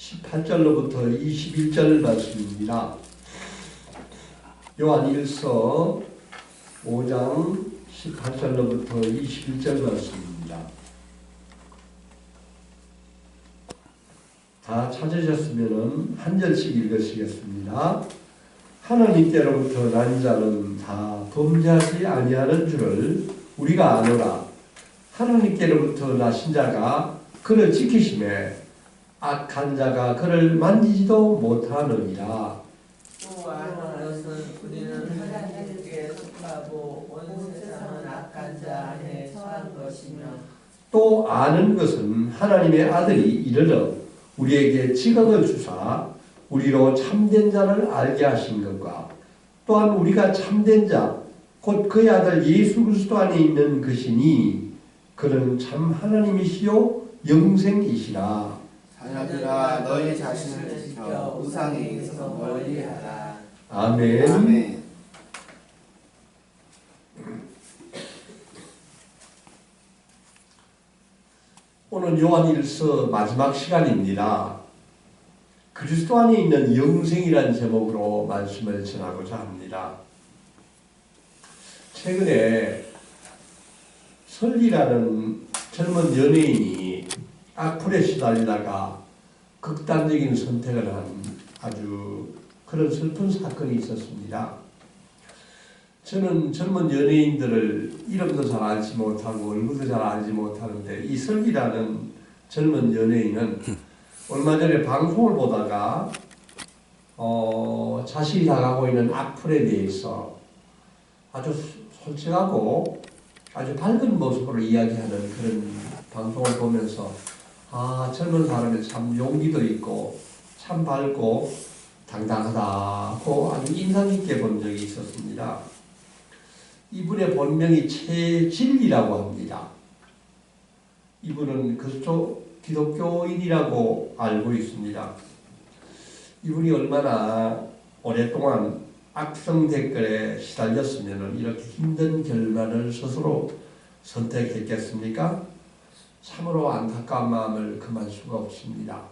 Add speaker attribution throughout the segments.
Speaker 1: 18절로부터 21절 말씀입니다. 요한일서 5장 18절로부터 21절 말씀입니다. 다 찾으셨으면 한 절씩 읽으시겠습니다. 하나님께로부터 난 자는 다 범죄하지 아니하는 줄을 우리가 아노라. 하나님께로부터 나신 자가 그를 지키심에 악한 자가 그를 만지지도 못하느니라.
Speaker 2: 또 아는 것은 우리는 하나님께 속하고 온 세상은 악한 자 안에 처한 것이며
Speaker 1: 또 아는 것은 하나님의 아들이 이르러 우리에게 지각을 주사 우리로 참된 자를 알게 하신 것과 또한 우리가 참된 자 곧 그의 아들 예수 그리스도 안에 있는 것이니 그는 참 하나님이시요 영생이시라.
Speaker 3: 자녀들아 너희 자신을 지켜 우상에게서 멀리하라.
Speaker 1: 아멘.
Speaker 3: 아멘.
Speaker 1: 오늘 요한일서 마지막 시간입니다. 그리스도 안에 있는 영생이라는 제목으로 말씀을 전하고자 합니다. 최근에 설리라는 젊은 연예인이 악플에 시달리다가 극단적인 선택을 한 아주 그런 슬픈 사건이 있었습니다. 저는 젊은 연예인들을 이름도 잘 알지 못하고 얼굴도 잘 알지 못하는데 이 설리라는 젊은 연예인은 얼마 전에 방송을 보다가 자신이 당하고 있는 악플에 대해서 아주 솔직하고 아주 밝은 모습으로 이야기하는 그런 방송을 보면서 젊은 사람이 참 용기도 있고 참 밝고 당당하다고 아주 인상 깊게 본 적이 있었습니다. 이분의 본명이 최진리라고 합니다. 이분은 기독교인이라고 알고 있습니다. 이분이 얼마나 오랫동안 악성 댓글에 시달렸으면 이렇게 힘든 결말을 스스로 선택했겠습니까? 참으로 안타까운 마음을 금할 수가 없습니다.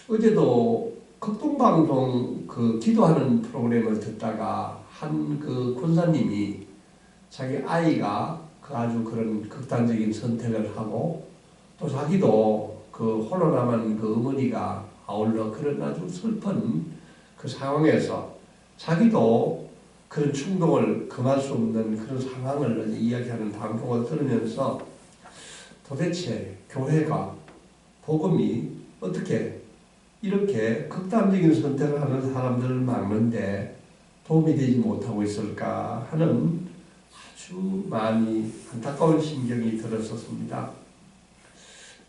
Speaker 1: 어제도 극동방송 기도하는 프로그램을 듣다가 한 권사님이 자기 아이가 아주 그런 극단적인 선택을 하고 또 자기도 홀로 남은 어머니가 아울러 그런 아주 슬픈 그 상황에서 자기도 그런 충동을 금할 수 없는 그런 상황을 이야기하는 방송을 들으면서 도대체 교회가 복음이 어떻게 이렇게 극단적인 선택을 하는 사람들을 막는데 도움이 되지 못하고 있을까 하는 아주 많이 안타까운 심경이 들었었습니다.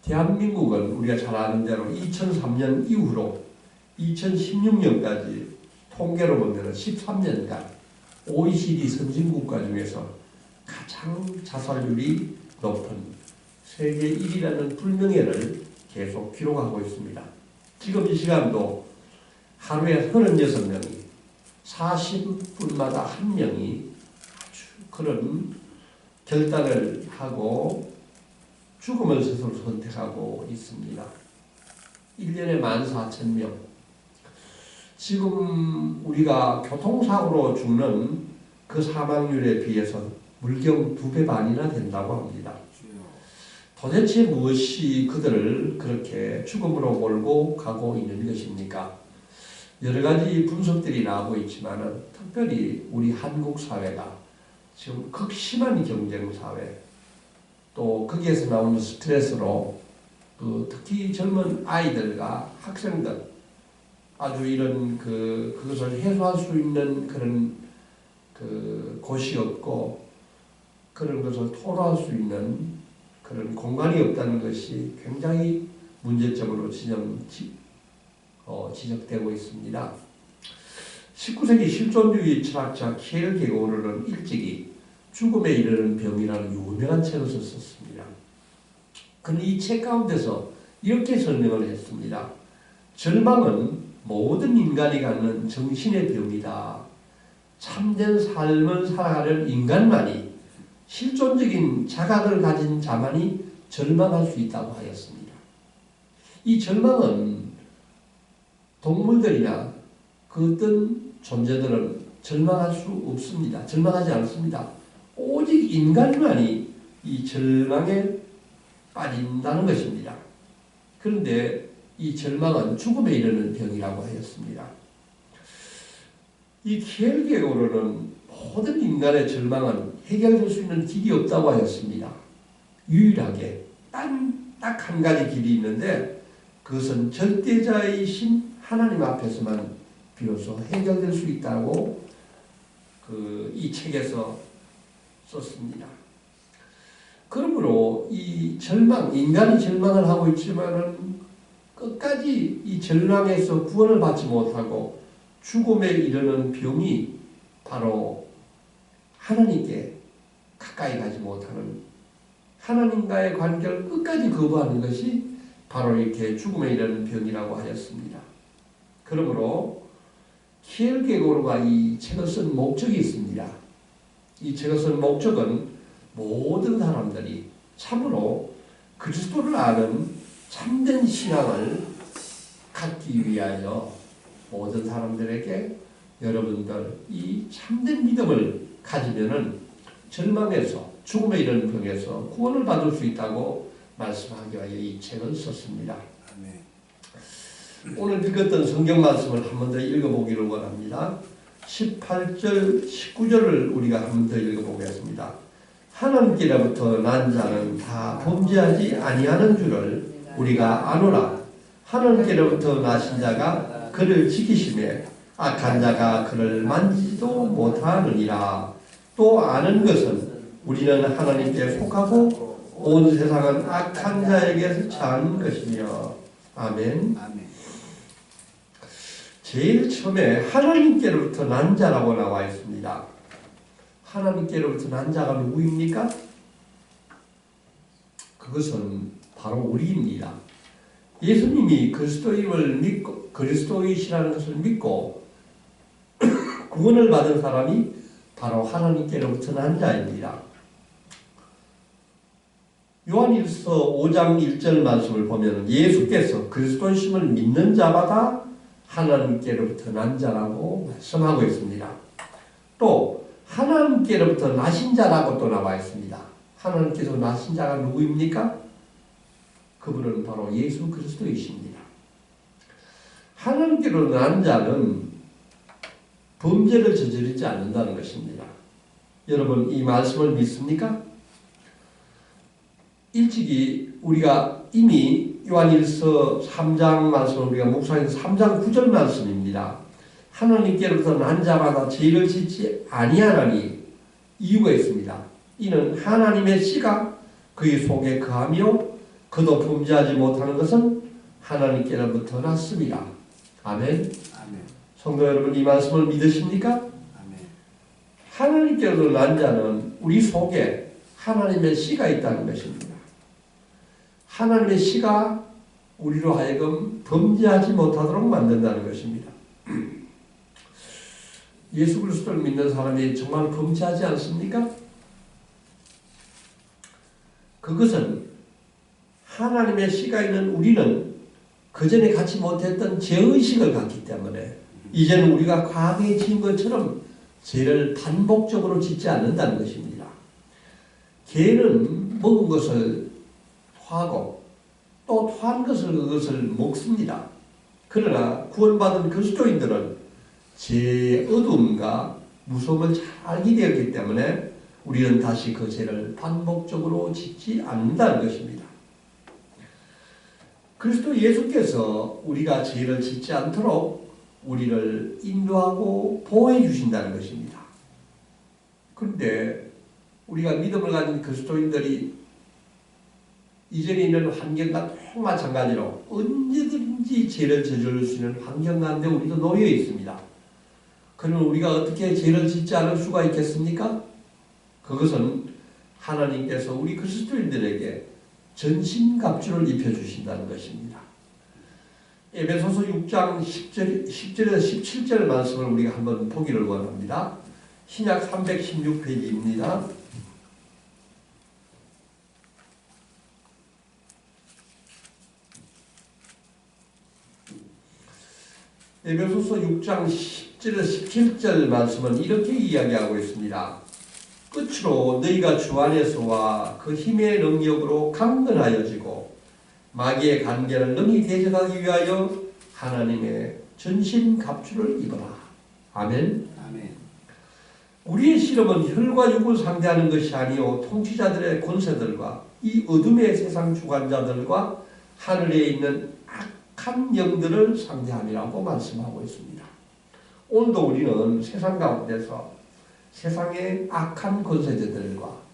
Speaker 1: 대한민국은 우리가 잘 아는 대로 2003년 이후로 2016년까지 통계로 보면 13년간 OECD 선진국가 중에서 가장 자살률이 높은 세계 1위라는 불명예를 계속 기록하고 있습니다. 지금 이 시간도 하루에 36명이 40분마다 1명이 아주 그런 결단을 하고 죽음을 스스로 선택하고 있습니다. 1년에 14,000명. 지금 우리가 교통사고로 죽는 그 사망률에 비해서 물경 2배 반이나 된다고 합니다. 도대체 무엇이 그들을 그렇게 죽음으로 몰고 가고 있는 것입니까? 여러 가지 분석들이 나오고 있지만 특별히 우리 한국 사회가 지금 극심한 경쟁 사회 또 거기에서 나오는 스트레스로 특히 젊은 아이들과 학생들 아주 이런 그것을 해소할 수 있는 그런 곳이 없고 그런 것을 토로할 수 있는 그런 공간이 없다는 것이 굉장히 문제점으로 지적되고 있습니다. 19세기 실존주의 철학자 키엘케고르는 일찍이 죽음에 이르는 병이라는 유명한 책을 썼습니다. 그는 이 책 가운데서 이렇게 설명을 했습니다. 절망은 모든 인간이 갖는 정신의 병이다. 참된 삶을 살아가는 인간만이 실존적인 자각을 가진 자만이 절망할 수 있다고 하였습니다. 이 절망은 동물들이나 그 어떤 존재들은 절망할 수 없습니다. 절망하지 않습니다. 오직 인간만이 이 절망에 빠진다는 것입니다. 그런데 이 절망은 죽음에 이르는 병이라고 하였습니다. 이 기엘계적으로는 모든 인간의 절망은 해결될 수 있는 길이 없다고 하였습니다. 유일하게 딱 한 가지 길이 있는데 그것은 절대자이신 하나님 앞에서만 비로소 해결될 수 있다고 이 책에서 썼습니다. 그러므로 이 절망, 인간이 절망을 하고 있지만은 끝까지 이 절망에서 구원을 받지 못하고 죽음에 이르는 병이 바로 하나님께 가까이 가지 못하는, 하나님과의 관계를 끝까지 거부하는 것이 바로 이렇게 죽음에 이르는 병이라고 하였습니다. 그러므로 키엘케고르가 이 책을 쓴 목적이 있습니다. 이 책을 쓴 목적은 모든 사람들이 참으로 그리스도를 아는 참된 신앙을 갖기 위하여 모든 사람들에게 여러분들 이 참된 믿음을 가지면은 절망에서 죽음에 이르는 병에서 구원을 받을 수 있다고 말씀하기 위하여 이 책을 썼습니다. 오늘 읽었던 성경 말씀을 한 번 더 읽어보기를 원합니다. 18절, 19절을 우리가 한 번 더 읽어보겠습니다. 하나님께로부터 난 자는 다 범죄하지 아니하는 줄을 우리가 아노라. 하나님께로부터 나신 자가 그를 지키심에 악한 자가 그를 만지지도 못하느니라. 또 아는 것은 우리는 하나님께 속하고 온 세상은 악한 자에게서 산 것이며. 아멘. 제일 처음에 하나님께로부터 난 자라고 나와 있습니다. 하나님께로부터 난 자가 누구입니까? 그것은 바로 우리입니다. 예수님이 그리스도임을 믿고, 그리스도이시라는 것을 믿고 구원을 받은 사람이 바로 하나님께로부터 난 자입니다. 요한일서 5장 1절 말씀을 보면 예수께서 그리스도이심을 믿는 자마다 하나님께로부터 난 자라고 말씀하고 있습니다. 또 하나님께로부터 나신 자라고 또 나와 있습니다. 하나님께서 나신 자가 누구입니까? 그분은 바로 예수 그리스도이십니다. 하나님께로 난 자는 범죄를 저지르지 않는다는 것입니다. 여러분 이 말씀을 믿습니까? 일찍이 우리가 이미 요한일서 3장 말씀을 우리가 묵상해서 3장 9절 말씀입니다. 하나님께로부터 난 자마다 죄를 짓지 아니하나니 이유가 있습니다. 이는 하나님의 씨가 그의 속에 거하며 그도 범죄하지 못하는 것은 하나님께로부터 났습니다. 아멘. 성도 여러분 이 말씀을 믿으십니까? 하나님께로부터 난 자는 우리 속에 하나님의 씨가 있다는 것입니다. 하나님의 씨가 우리로 하여금 범죄하지 못하도록 만든다는 것입니다. 예수 그리스도를 믿는 사람이 정말 범죄하지 않습니까? 그것은 하나님의 씨가 있는 우리는 그전에 갖지 못했던 죄의식을 갖기 때문에 이제는 우리가 과거에 지은 것처럼 죄를 반복적으로 짓지 않는다는 것입니다. 개는 먹은 것을 토하고 또 토한 것을 그것을 먹습니다. 그러나 구원받은 그리스도인들은 죄의 어둠과 무서움을 잘 알게 되었기 때문에 우리는 다시 그 죄를 반복적으로 짓지 않는다는 것입니다. 그리스도 예수께서 우리가 죄를 짓지 않도록 우리를 인도하고 보호해 주신다는 것입니다. 그런데 우리가 믿음을 가진 그리스도인들이 이전에 있는 환경과 또 마찬가지로 언제든지 죄를 저지를 수 있는 환경 가운데 우리도 놓여 있습니다. 그러면 우리가 어떻게 죄를 짓지 않을 수가 있겠습니까? 그것은 하나님께서 우리 그리스도인들에게 전신갑주를 입혀주신다는 것입니다. 에베소서 6장 10절에서 17절 말씀을 우리가 한번 보기를 원합니다. 신약 316페이지입니다. 에베소서 6장 10절에서 17절 말씀은 이렇게 이야기하고 있습니다. 끝으로 너희가 주 안에서와 그 힘의 능력으로 강건하여지고 마귀의 간계를 능히 대적하기 위하여 하나님의 전신 갑주를 입어라. 아멘.
Speaker 3: 아멘.
Speaker 1: 우리의 실험은 혈과 육을 상대하는 것이 아니요 통치자들의 권세들과 이 어둠의 세상 주관자들과 하늘에 있는 악한 영들을 상대함이라고 말씀하고 있습니다. 오늘도 우리는 세상 가운데서 세상의 악한 권세자들과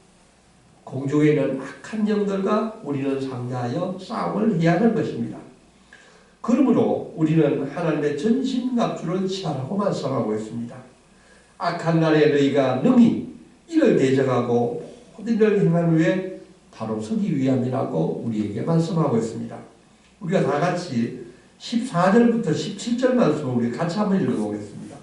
Speaker 1: 공중에 있는 악한 영들과 우리는 상대하여 싸움을 해야 하는 것입니다. 그러므로 우리는 하나님의 전신갑주를 취하라고 말씀하고 있습니다. 악한 날에 너희가 능히 이를 대적하고 모든 일을 행한 후에 바로 서기 위함이라고 우리에게 말씀하고 있습니다. 우리가 다 같이 14절부터 17절 말씀을 우리 같이 한번 읽어보겠습니다.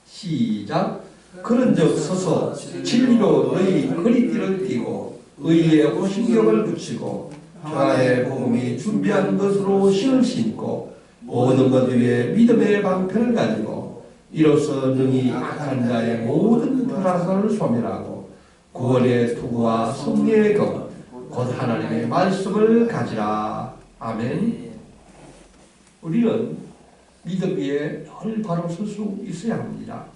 Speaker 1: 시작. 그런즉 서서 진리로 너희 허리띠를 띠고 의의 호신경을 붙이고 평안의 복음이 준비한 것으로 신을 신고 모든 것 위에 믿음의 방편을 가지고 이로써 능히 악한 자의 모든 불화선을 소멸하고 구원의 투구와 승리의 검 곧 하나님의 말씀을 가지라. 아멘. 우리는 믿음 위에 늘 바로 설 수 있어야 합니다.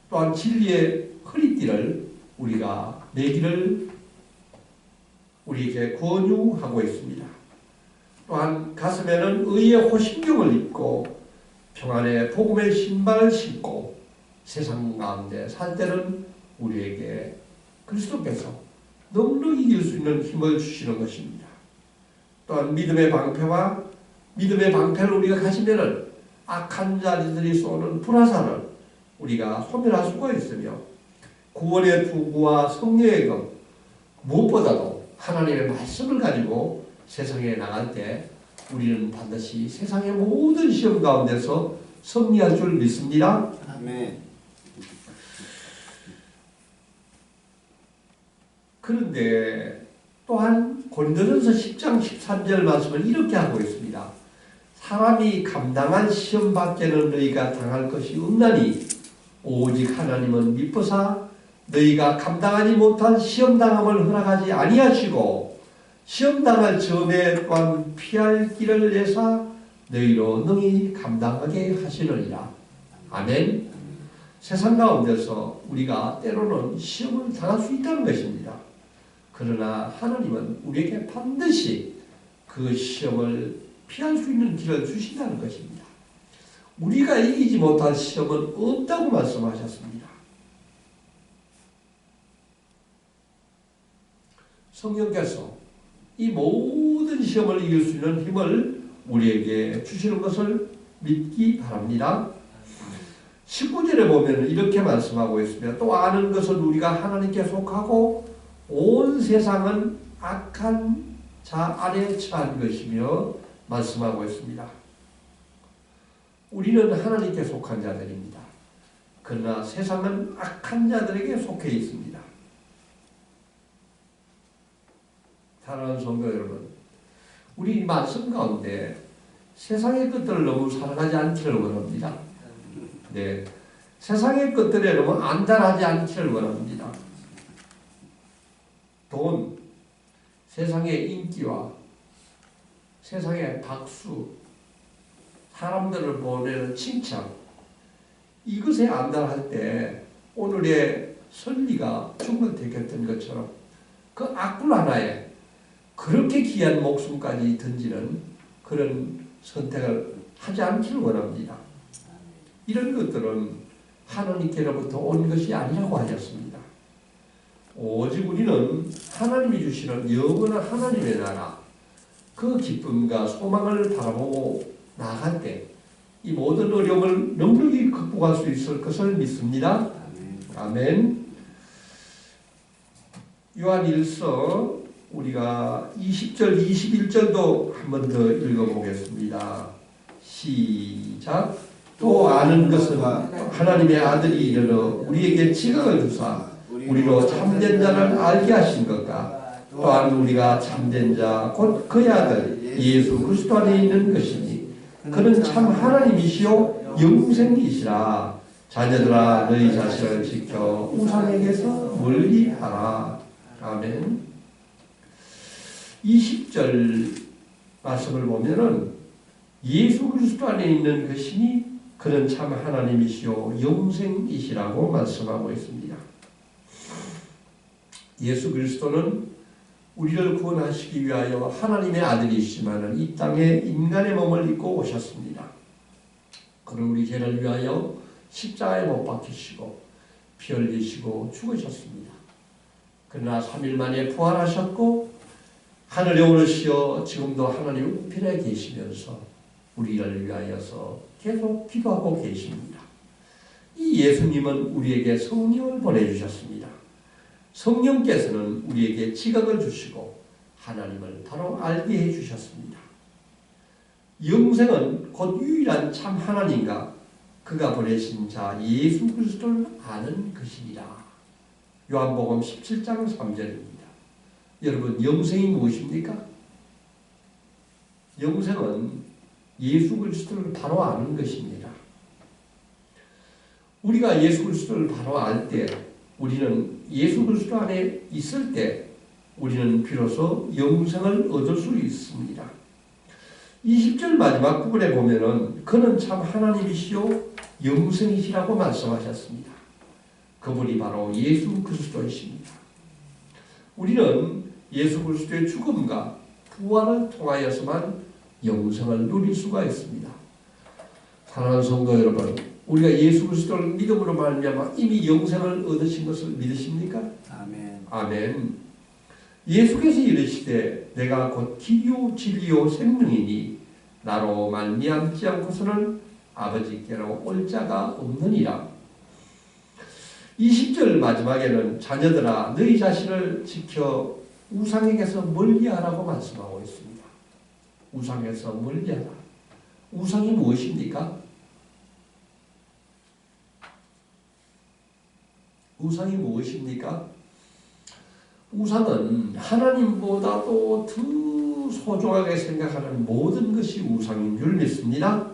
Speaker 1: 또한 진리의 허리띠를 우리가 매기를 우리에게 권유하고 있습니다. 또한 가슴에는 의의 호신경을 입고 평안의 복음의 신발을 신고 세상 가운데 살 때는 우리에게 그리스도께서 넉넉히 이길 수 있는 힘을 주시는 것입니다. 또한 믿음의 방패를 우리가 가지면은 악한 자들이 쏘는 불화살을 우리가 소멸할 수가 있으며 구원의 투구와 성령의 검 무엇보다도 하나님의 말씀을 가지고 세상에 나갈 때 우리는 반드시 세상의 모든 시험 가운데서 승리할 줄 믿습니다.
Speaker 3: 아멘.
Speaker 1: 그런데 또한 고린도전서 10장 13절 말씀을 이렇게 하고 있습니다. 사람이 감당한 시험 밖에는 너희가 당할 것이 없나니 오직 하나님은 미쁘사 너희가 감당하지 못한 시험당함을 허락하지 아니하시고 시험당할 전에 또한 피할 길을 내사 너희로 능히 감당하게 하시느니라. 아멘. 세상 가운데서 우리가 때로는 시험을 당할 수 있다는 것입니다. 그러나 하나님은 우리에게 반드시 그 시험을 피할 수 있는 길을 주신다는 것입니다. 우리가 이기지 못한 시험은 없다고 말씀하셨습니다. 성령께서 이 모든 시험을 이길 수 있는 힘을 우리에게 주시는 것을 믿기 바랍니다. 19절에 보면 이렇게 말씀하고 있습니다. 또 아는 것은 우리가 하나님께 속하고 온 세상은 악한 자 아래에 처한 것이며 말씀하고 있습니다. 우리는 하나님께 속한 자들입니다. 그러나 세상은 악한 자들에게 속해 있습니다. 사랑하는 성도 여러분, 우리 말씀 가운데 세상의 것들을 너무 사랑하지 않기를 원합니다. 네, 세상의 것들에 너무 안달하지 않기를 원합니다. 돈, 세상의 인기와 세상의 박수, 사람들을 보내는 칭찬, 이것에 안달할 때 오늘의 선리가 중단되겠던 것처럼 그 악불 하나에 그렇게 귀한 목숨까지 던지는 그런 선택을 하지 않기를 원합니다. 이런 것들은 하나님께로부터 온 것이 아니라고 하셨습니다. 오직 우리는 하나님이 주시는 영원한 하나님의 나라, 그 기쁨과 소망을 바라보고 나아갈 때 이 모든 어려움을 넉넉히 극복할 수 있을 것을 믿습니다. 아멘. 요한일서 우리가 20절, 21절도 한 번 더 읽어보겠습니다. 시작. 또 아는 것은 하나님의 아들이 이르러 우리에게 지각을 주사 우리로 참된 자를 알게 하신 것과 또한 우리가 참된 자 곧 그의 아들 예수 그리스도 안에 있는 것이니 그는 참 하나님이시요 영생이시라. 자녀들아 너희 자신을 지켜 우상에게서 멀리하라. 아멘. 20절 말씀을 보면은 예수 그리스도 안에 있는 그 신이 그는 참 하나님이시요 영생이시라고 말씀하고 있습니다. 예수 그리스도는 우리를 구원하시기 위하여 하나님의 아들이시지만 이 땅에 인간의 몸을 입고 오셨습니다. 그는 우리 죄를 위하여 십자가에 못 박히시고 피 흘리시고 죽으셨습니다. 그러나 3일 만에 부활하셨고 하늘에 오르시어 지금도 하나님 우편에 계시면서 우리를 위하여서 계속 기도하고 계십니다. 이 예수님은 우리에게 성령을 보내주셨습니다. 성령께서는 우리에게 지각을 주시고 하나님을 바로 알게 해주셨습니다. 영생은 곧 유일한 참 하나님과 그가 보내신 자 예수 그리스도를 아는 것이니라. 요한복음 17장 3절입니다. 여러분, 영생이 무엇입니까? 영생은 예수 그리스도를 바로 아는 것입니다. 우리가 예수 그리스도를 바로 알 때, 우리는 예수 그리스도 안에 있을 때 우리는 비로소 영생을 얻을 수 있습니다. 20절 마지막 부분에 보면은 그는 참 하나님이시요 영생이시라고 말씀하셨습니다. 그분이 바로 예수 그리스도이십니다. 우리는 예수 그리스도의 죽음과 부활을 통하여서만 영생을 누릴 수가 있습니다. 사랑하는 성도 여러분, 우리가 예수 그리스도를 믿음으로 말미암아 이미 영생을 얻으신 것을 믿으십니까?
Speaker 3: 아멘.
Speaker 1: 아멘. 예수께서 이르시되 내가 곧 길이요 진리요 생명이니 나로 말미암지 않고서는 아버지께로 올 자가 없느니라. 20절 마지막에는 자녀들아 너희 자신을 지켜 우상에게서 멀리하라고 말씀하고 있습니다. 우상에서 멀리하라. 우상이 무엇입니까? 우상이 무엇입니까? 우상은 하나님보다도 더 소중하게 생각하는 모든 것이 우상인 줄 믿습니다.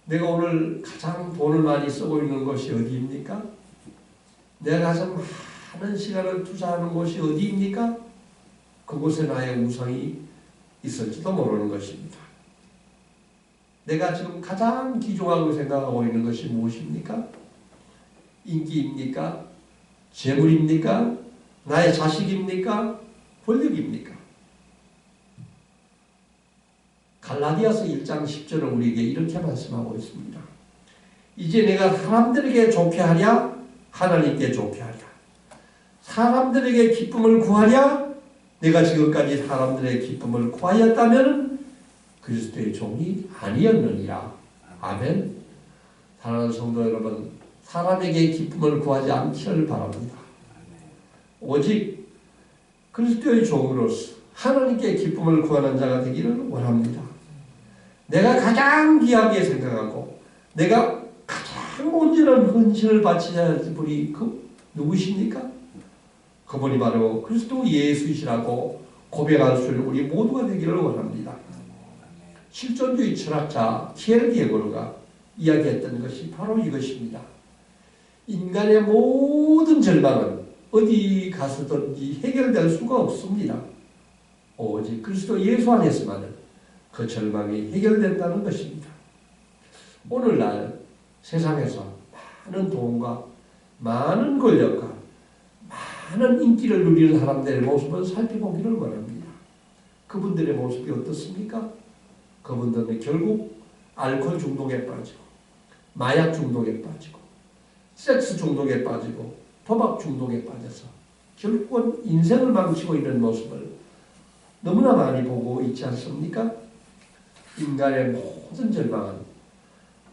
Speaker 1: 내가 오늘 가장 돈을 많이 쓰고 있는 곳이 어디입니까? 내가 가장 많은 시간을 투자하는 곳이 어디입니까? 그곳에 나의 우상이 있을지도 모르는 것입니다. 내가 지금 가장 귀중하고 생각하고 있는 것이 무엇입니까? 인기입니까? 재물입니까? 나의 자식입니까? 권력입니까? 갈라디아서 1장 10절은 우리에게 이렇게 말씀하고 있습니다. 이제 내가 사람들에게 좋게 하랴? 하나님께 좋게 하랴? 사람들에게 기쁨을 구하랴? 내가 지금까지 사람들의 기쁨을 구하였다면 그리스도의 종이 아니었느니라. 아멘. 사랑하는 성도 여러분, 사람에게 기쁨을 구하지 않기를 바랍니다. 오직 그리스도의 종으로서 하나님께 기쁨을 구하는 자가 되기를 원합니다. 내가 가장 귀하게 생각하고 내가 가장 온전한 헌신을 바치자 할 분이 누구십니까? 그분이 바로 그리스도 예수이시라고 고백할 수 있는 우리 모두가 되기를 원합니다. 실존주의 철학자 키에르케고르가 이야기했던 것이 바로 이것입니다. 인간의 모든 절망은 어디 가서든지 해결될 수가 없습니다. 오직 그리스도 예수 안에서만은 그 절망이 해결된다는 것입니다. 오늘날 세상에서 많은 돈과 많은 권력과 많은 인기를 누리는 사람들의 모습을 살펴보기를 원합니다. 그분들의 모습이 어떻습니까? 그분들은 결국 알코올 중독에 빠지고 마약 중독에 빠지고 섹스 중독에 빠지고 도박 중독에 빠져서 결국은 인생을 망치고 있는 모습을 너무나 많이 보고 있지 않습니까? 인간의 모든 절망은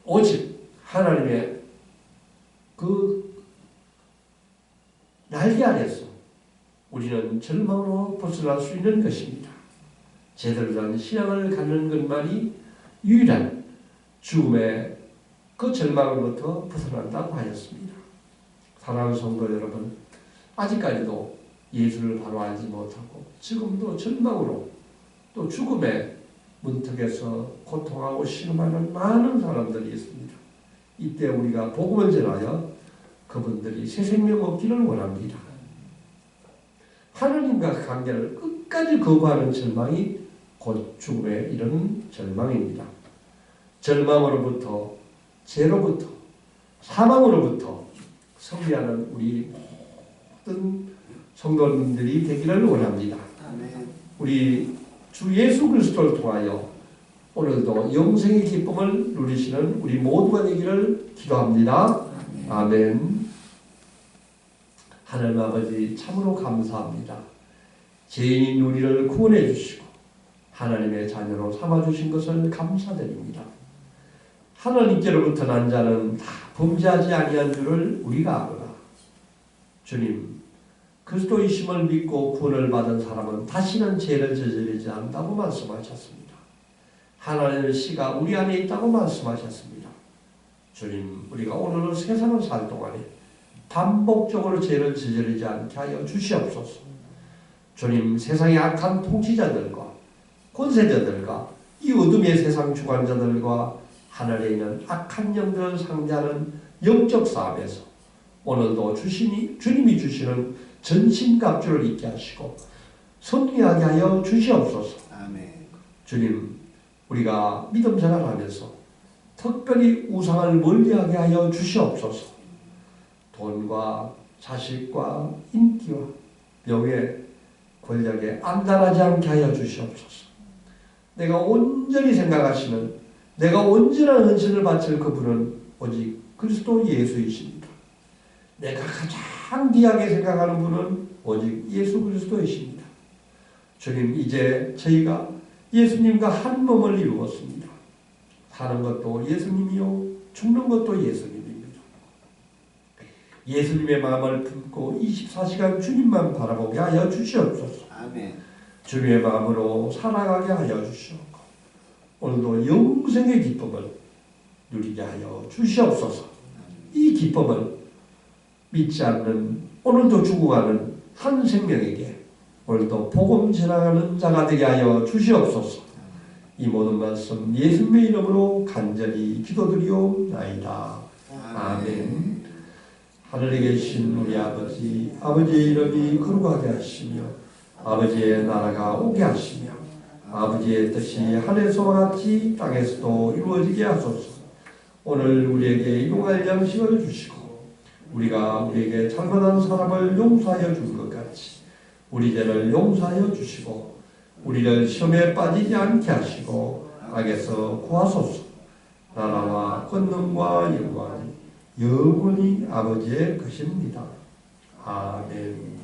Speaker 1: 오직 하나님의 그 날개 아래서 우리는 절망으로 벗어날 수 있는 것입니다. 제대로 된 신앙을 갖는 것만이 유일한 죽음의 그 절망으로부터 벗어난다고 하였습니다. 사랑하는 성도 여러분, 아직까지도 예수를 바로 알지 못하고 지금도 절망으로 또 죽음의 문턱에서 고통하고 신음하는 많은 사람들이 있습니다. 이때 우리가 복음을 전하여 그분들이 새 생명 얻기를 원합니다. 하나님과 관계를 끝까지 거부하는 절망이 곧 죽음에 이르는 절망입니다. 절망으로부터, 죄로부터, 사망으로부터 승리하는 우리 모든 성도님들이 되기를 원합니다. 우리 주 예수 그리스도를 통하여 오늘도 영생의 기쁨을 누리시는 우리 모두가 되기를 기도합니다. 아멘. 하나님 아버지 참으로 감사합니다. 죄인인 우리를 구원해 주시고 하나님의 자녀로 삼아주신 것을 감사드립니다. 하나님께로부터 난 자는 다 범죄하지 아니한 줄을 우리가 알아. 주님, 그리스도이심을 믿고 구원을 받은 사람은 다시는 죄를 저지르지 않는다고 말씀하셨습니다. 하나님의 씨가 우리 안에 있다고 말씀하셨습니다. 주님, 우리가 오늘 세상을 살 동안에 반복적으로 죄를 저지르지 않게 하여 주시옵소서. 주님, 세상의 악한 통치자들과 권세자들과 이 어둠의 세상 주관자들과 하늘에 있는 악한 영들을 상대하는 영적 싸움에서 오늘도 주님이 주시는 전신갑주를 입게 하시고 승리하게 하여 주시옵소서.
Speaker 3: 아멘.
Speaker 1: 주님, 우리가 믿음 생활하면서 특별히 우상을 멀리하게 하여 주시옵소서. 돈과 자식과 인기와 명예, 권력에 안달하지 않게 하여 주시옵소서. 내가 온전히 생각하시는, 내가 온전한 헌신을 바칠 그분은 오직 그리스도 예수이십니다. 내가 가장 귀하게 생각하는 분은 오직 예수 그리스도이십니다. 주님, 이제 저희가 예수님과 한 몸을 이루었습니다. 사는 것도 예수님이요, 죽는 것도 예수님입니다. 예수님의 마음을 품고 24시간 주님만 바라보게 하여 주시옵소서.
Speaker 3: 아멘.
Speaker 1: 주님의 마음으로 살아가게 하여 주시옵고 오늘도 영생의 기쁨을 누리게 하여 주시옵소서. 이 기쁨을 믿지 않는 오늘도 죽어가는 한 생명에게 오늘도 복음 전하는 자가 되게 하여 주시옵소서. 이 모든 말씀 예수님의 이름으로 간절히 기도드리옵나이다. 아멘. 하늘에 계신 우리 아버지, 아버지의 이름이 거룩하게 하시며 아버지의 나라가 오게 하시며 아버지의 뜻이 하늘에서와 같이 땅에서도 이루어지게 하소서. 오늘 우리에게 일용할 양식을 주시고 우리가 우리에게 잘못한 사람을 용서하여 준 것 같이 우리 죄를 용서하여 주시고 우리를 시험에 빠지지 않게 하시고 악에서 구하소서. 나라와 권능과 영광이 영원히 아버지의 것입니다. 아멘.